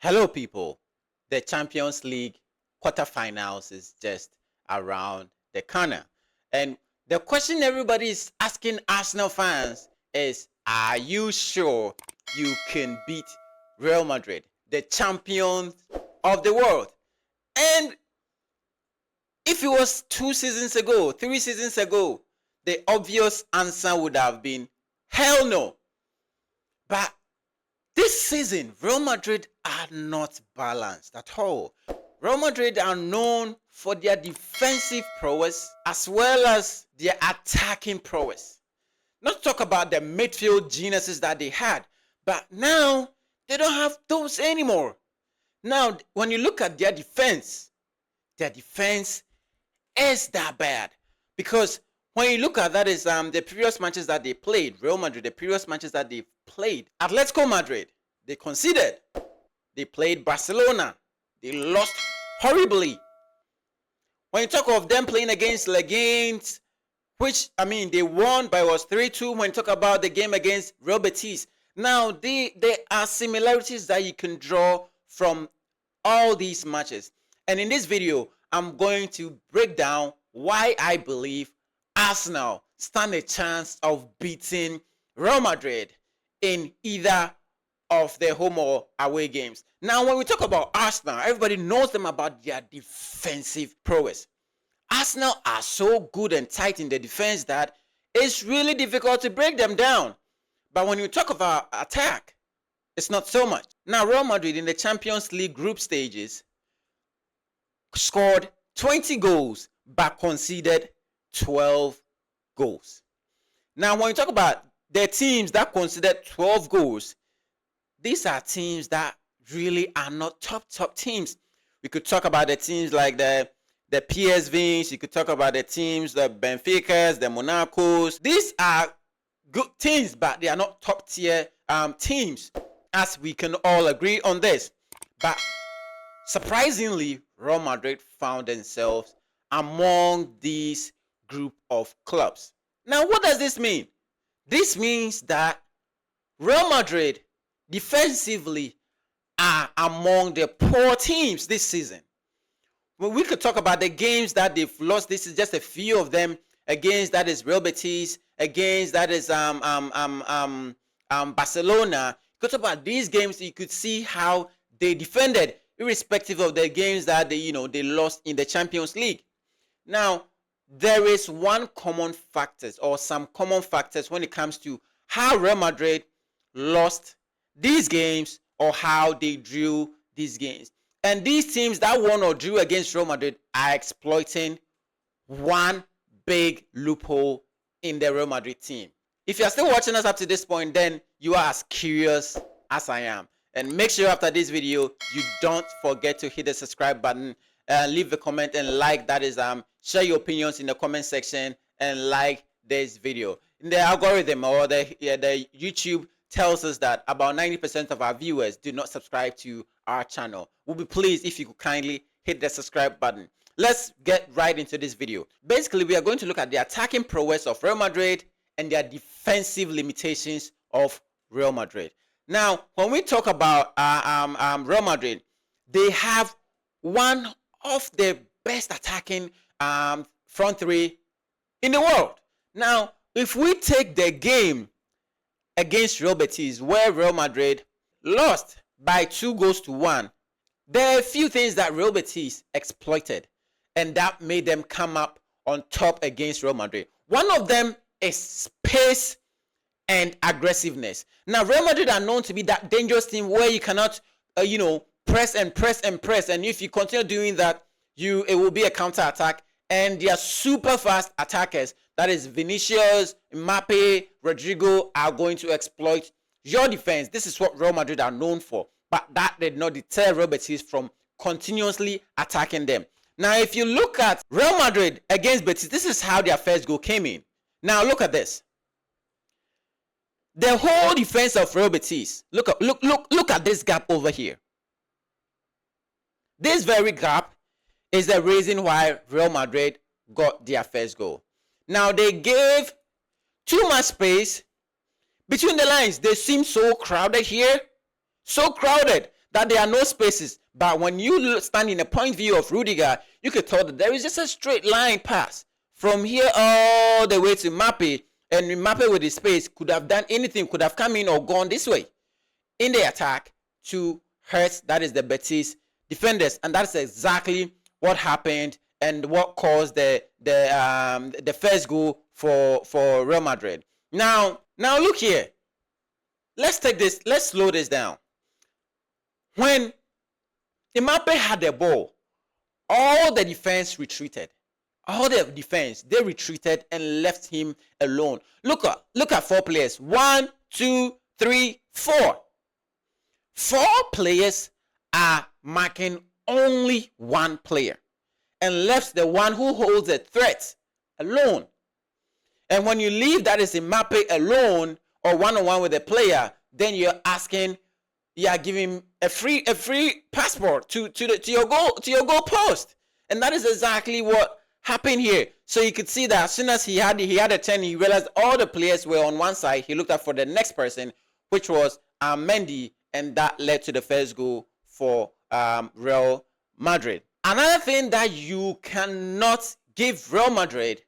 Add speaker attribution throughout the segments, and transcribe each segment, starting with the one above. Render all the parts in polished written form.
Speaker 1: Hello, people. The Champions League quarterfinals is just around the corner. And the question everybody is asking Arsenal fans is, are you sure you can beat Real Madrid, the champions of the world? And if it was 2 seasons ago, 3 seasons ago, the obvious answer would have been, hell no. But this season, Real Madrid are not balanced at all. Real Madrid are known for their defensive prowess as well as their attacking prowess. Not to talk about the midfield geniuses that they had, but now they don't have those anymore. Now, when you look at their defense is that bad. Because when you look at that is the previous matches that they played, Real Madrid, the previous matches that they played, Atletico Madrid, they conceded. They played Barcelona. They lost horribly. When you talk of them playing against Leganes, which, they won, but it was 3-2. When you talk about the game against Real Betis, now there are similarities that you can draw from all these matches. And in this video, I'm going to break down why I believe Arsenal stand a chance of beating Real Madrid in either of their home or away games. Now, when we talk about Arsenal, everybody knows them about their defensive prowess. Arsenal are so good and tight in the defense that it's really difficult to break them down. But when you talk about attack, it's not so much. Now, Real Madrid in the Champions League group stages scored 20 goals but conceded 12 goals. Now, when you talk about the teams that conceded 12 goals, these are teams that really are not top teams. We could talk about the teams like the PSVs. You could talk about the teams, the Benficas, the Monacos. These are good teams, but they are not top tier teams, as we can all agree on this. But surprisingly, Real Madrid found themselves among these group of clubs. Now, what does this mean? This means that Real Madrid defensively are among the poor teams this season. Well, we could talk about the games that they've lost. This is just a few of them. Against that is Real Betis. Against that is Barcelona. You could talk about these games. You could see how they defended, irrespective of the games that they lost in the Champions League. Now, there is one common factors or some common factors when it comes to how Real Madrid lost these games or how they drew these games. And these teams that won or drew against Real Madrid are exploiting one big loophole in the Real Madrid team. If you are still watching us up to this point, then you are as curious as I am. And make sure after this video, you don't forget to hit the subscribe button, leave a comment and like. That is, share your opinions in the comment section and like this video. In the algorithm or the YouTube tells us that about 90% of our viewers do not subscribe to our channel. We'll be pleased if you could kindly hit the subscribe button. Let's get right into this video. Basically, we are going to look at the attacking prowess of Real Madrid and their defensive limitations of Real Madrid. Now, when we talk about Real Madrid, they have one of the best attacking front three in the world. Now, if we take the game against Real Betis, where Real Madrid lost by 2-1, there are a few things that Real Betis exploited, and that made them come up on top against Real Madrid. One of them is pace and aggressiveness. Now, Real Madrid are known to be that dangerous team where you cannot, press and press and press, and if you continue doing that, it will be a counter attack. And they are super fast attackers. That is Vinicius, Mbappe, Rodrigo are going to exploit your defense. This is what Real Madrid are known for. But that did not deter Real Betis from continuously attacking them. Now, if you look at Real Madrid against Betis, this is how their first goal came in. Now, look at this. The whole defense of Real Betis. Look at this gap over here. This very gap is the reason why Real Madrid got their first goal. Now, they gave too much space between the lines. They seem so crowded here. So crowded that there are no spaces. But when you stand in a point view of Rudiger, you could tell that there is just a straight line pass from here all the way to Mbappe. And Mbappe with his space could have done anything, could have come in or gone this way in the attack to hurt, that is the Betis defenders. And that's exactly what happened and what caused the first goal for Real Madrid. Now look here. Let's slow this down. When Mbappe had the ball, all the defense retreated. They retreated and left him alone. Look at 4 players. 1, 2, 3, 4. 4 players are marking only 1 player and left the one who holds the threat alone. And when you leave that is Mbappe alone or one-on-one with a player, then you are giving a free passport to your goal post. And that is exactly what happened here. So you could see that as soon as he had a turn, he realized all the players were on one side. He looked up for the next person, which was Mendy, and that led to the first goal for Real Madrid. Another thing that you cannot give Real Madrid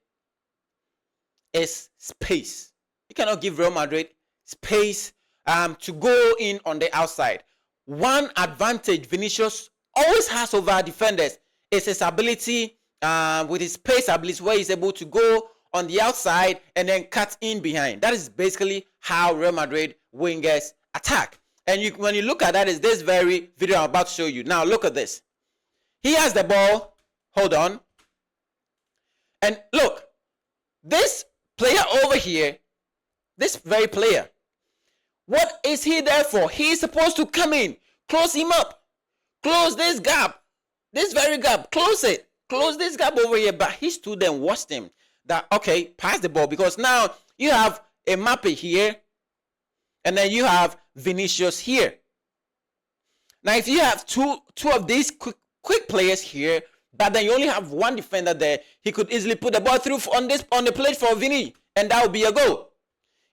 Speaker 1: is space. You cannot give Real Madrid space to go in on the outside. One advantage Vinicius always has over defenders is his ability with his pace ability, where he's able to go on the outside and then cut in behind. That is basically how Real Madrid wingers attack. And when you look at that, is this very video I'm about to show you. Now look at this. He has the ball. Hold on. And look, this player over here, this very player, what is he there for? He's supposed to come in, close him up, close this gap, this very gap, close it, close this gap over here. But he stood there and watched him. That, okay, pass the ball, because now you have a Mbappe here, and then you have Vinicius here. Now, if you have two of these quick players here, but then you only have one defender there, he could easily put the ball through on the plate for Vini, and that would be a goal.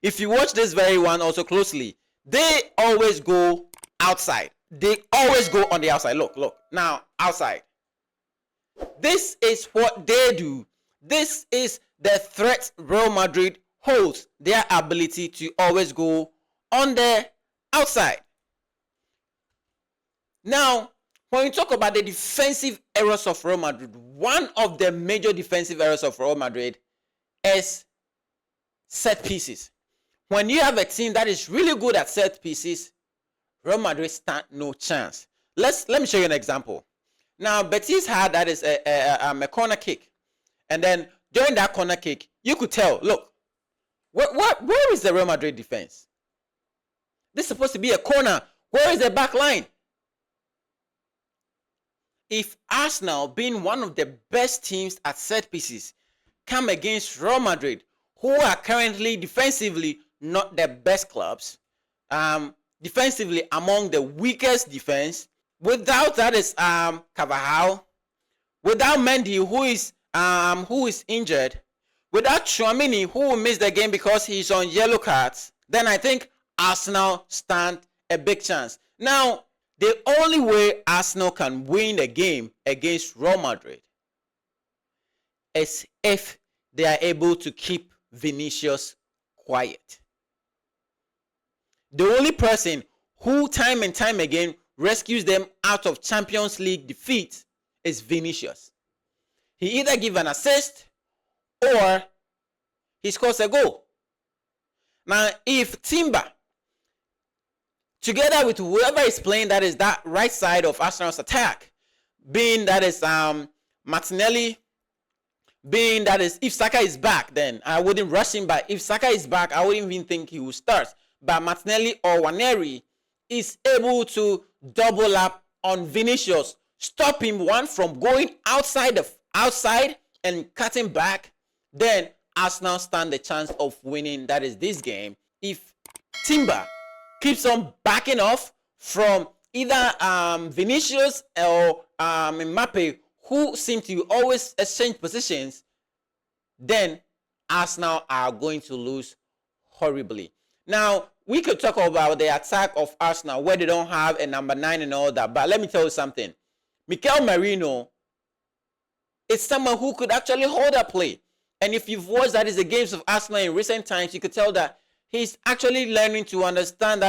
Speaker 1: If you watch this very one also closely, they always go outside. They always go on the outside. Look. Now, outside. This is what they do. This is the threat Real Madrid holds. Their ability to always go on the outside. Now, when you talk about the defensive errors of Real Madrid, one of the major defensive errors of Real Madrid is set pieces. When you have a team that is really good at set pieces, Real Madrid stand no chance. Let me show you an example. Now, Betis had that is a corner kick. And then during that corner kick, you could tell, look, where is the Real Madrid defense? This is supposed to be a corner. Where is the back line? If Arsenal, being one of the best teams at set pieces, come against Real Madrid, who are currently defensively not the best clubs, defensively among the weakest defense, without that is Carvajal, without Mendy, who is injured, without Tchouaméni, who will miss the game because he's on yellow cards, then I think Arsenal stand a big chance. Now, the only way Arsenal can win the game against Real Madrid is if they are able to keep Vinicius quiet. The only person who time and time again rescues them out of Champions League defeat is Vinicius. He either gives an assist or he scores a goal. Now, if Timber, together with whoever is playing that is that right side of Arsenal's attack, being that is Martinelli, being that is if Saka is back, then I wouldn't rush him. But if Saka is back, I wouldn't even think he will start. But Martinelli or Waneri is able to double up on Vinicius, stop him one from going outside and cutting back, then Arsenal stand the chance of winning that is this game. If Timber keeps on backing off from either Vinicius or Mbappe, who seem to always exchange positions, then Arsenal are going to lose horribly. Now, we could talk about the attack of Arsenal where they don't have a number 9 and all that. But let me tell you something. Mikel Merino is someone who could actually hold up play. And if you've watched the games of Arsenal in recent times, you could tell that he's actually learning to understand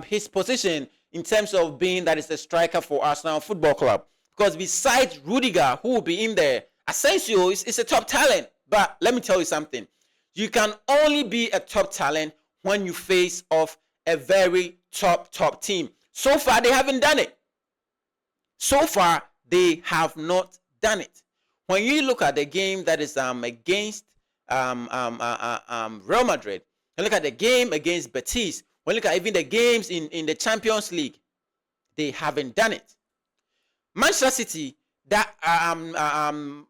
Speaker 1: his position in terms of being that is the striker for Arsenal Football Club. Because besides Rudiger, who will be in there, Asensio is a top talent. But let me tell you something. You can only be a top talent when you face off a very top team. So far, they haven't done it. So far, they have not done it. When you look at the game that is against Real Madrid, and look at the game against Betis, when you look at even the games in the Champions League, they haven't done it. Manchester City, that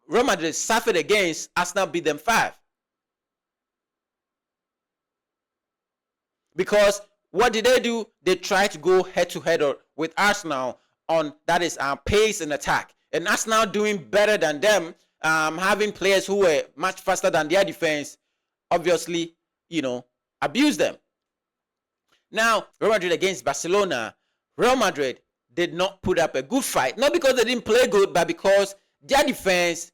Speaker 1: Real Madrid suffered against, Arsenal beat them 5. Because what did they do? They tried to go head-to-head with Arsenal on that is pace and attack. And Arsenal doing better than them, having players who were much faster than their defense, obviously, abuse them. Now, Real Madrid against Barcelona, Real Madrid did not put up a good fight. Not because they didn't play good, but because their defense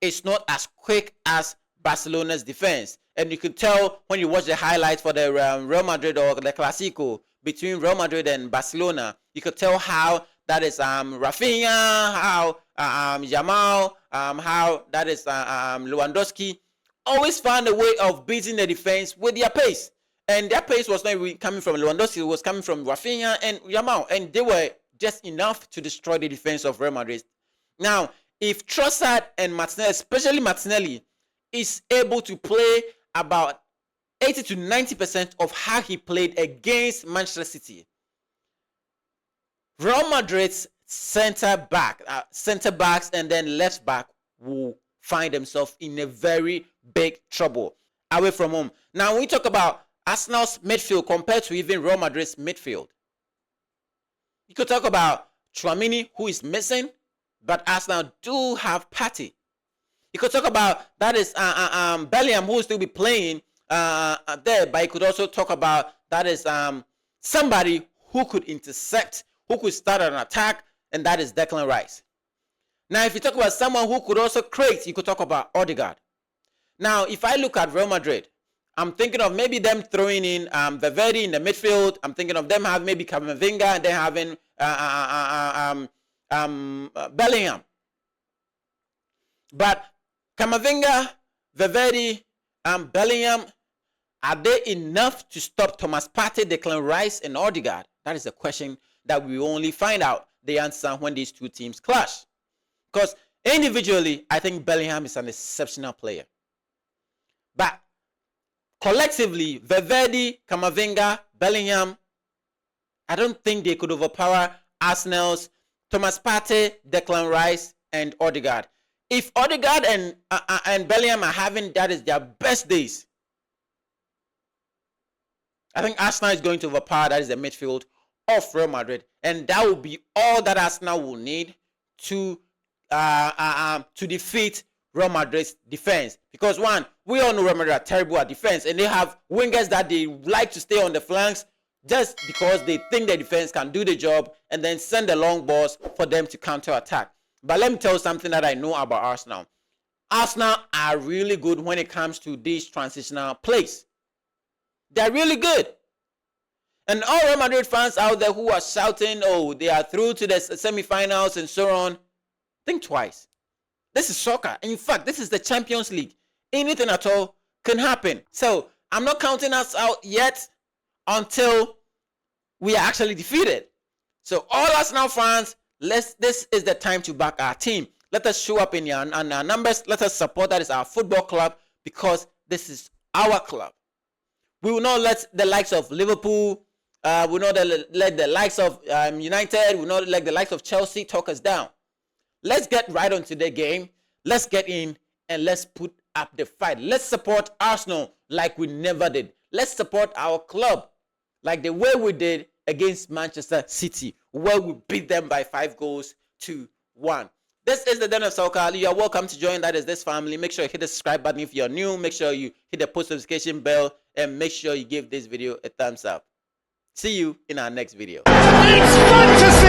Speaker 1: is not as quick as Barcelona's defense. And you can tell when you watch the highlights for the Real Madrid or the Clásico between Real Madrid and Barcelona, you could tell how that is Rafinha, how Yamal, how that is Lewandowski always found a way of beating the defense with their pace. And their pace was not really coming from Lewandowski, it was coming from Rafinha and Yamal. And they were just enough to destroy the defense of Real Madrid. Now, if Trossard and Martinelli, especially Martinelli, is able to play about 80 to 90% of how he played against Manchester City, Real Madrid's center backs and then left back will find themselves in a very big trouble away from home. Now, when we talk about Arsenal's midfield compared to even Real Madrid's midfield, you could talk about Tchouaméni, who is missing, but Arsenal do have Partey. You could talk about that is Bellingham, who will still be playing there, but you could also talk about that is somebody who could intercept, who could start an attack, and that is Declan Rice. Now, if you talk about someone who could also create, you could talk about Odegaard. Now, if I look at Real Madrid, I'm thinking of maybe them throwing in Valverde in the midfield. I'm thinking of them having maybe Camavinga and then having Bellingham. But Camavinga, Valverde, Bellingham, are they enough to stop Thomas Partey, Declan Rice, and Odegaard? That is a question that we only find out the answer when these two teams clash. Because individually, I think Bellingham is an exceptional player. But collectively, Valverde, Camavinga, Bellingham, I don't think they could overpower Arsenal's Thomas Partey, Declan Rice, and Odegaard. If Odegaard and Bellingham are having that is their best days, I think Arsenal is going to overpower that is the midfield of Real Madrid, and that will be all that Arsenal will need to defeat Real Madrid's defense. Because one, we all know Real Madrid are terrible at defense, and they have wingers that they like to stay on the flanks just because they think the defense can do the job and then send the long balls for them to counter attack. But let me tell you something that I know about Arsenal. Arsenal are really good when it comes to these transitional plays. They're really good. And all Real Madrid fans out there who are shouting, oh, they are through to the semifinals and so on, think twice. This is soccer. In fact, this is the Champions League. Anything at all can happen. So I'm not counting us out yet until we are actually defeated. So all Arsenal fans, this is the time to back our team. Let us show up in our numbers. Let us support that is our football club, because this is our club. We will not let the likes of Liverpool, we will not let the likes of United, we will not let the likes of Chelsea talk us down. Let's get right onto the game. Let's get in and let's put up the fight. Let's support Arsenal like we never did. Let's support our club like the way we did against Manchester City, where we beat them by 5 goals to 1. This is the Den of Soccer. You are welcome to join that is this family. Make sure you hit the subscribe button if you're new. Make sure you hit the post notification bell and make sure you give this video a thumbs up. See you in our next video. It's fantasy!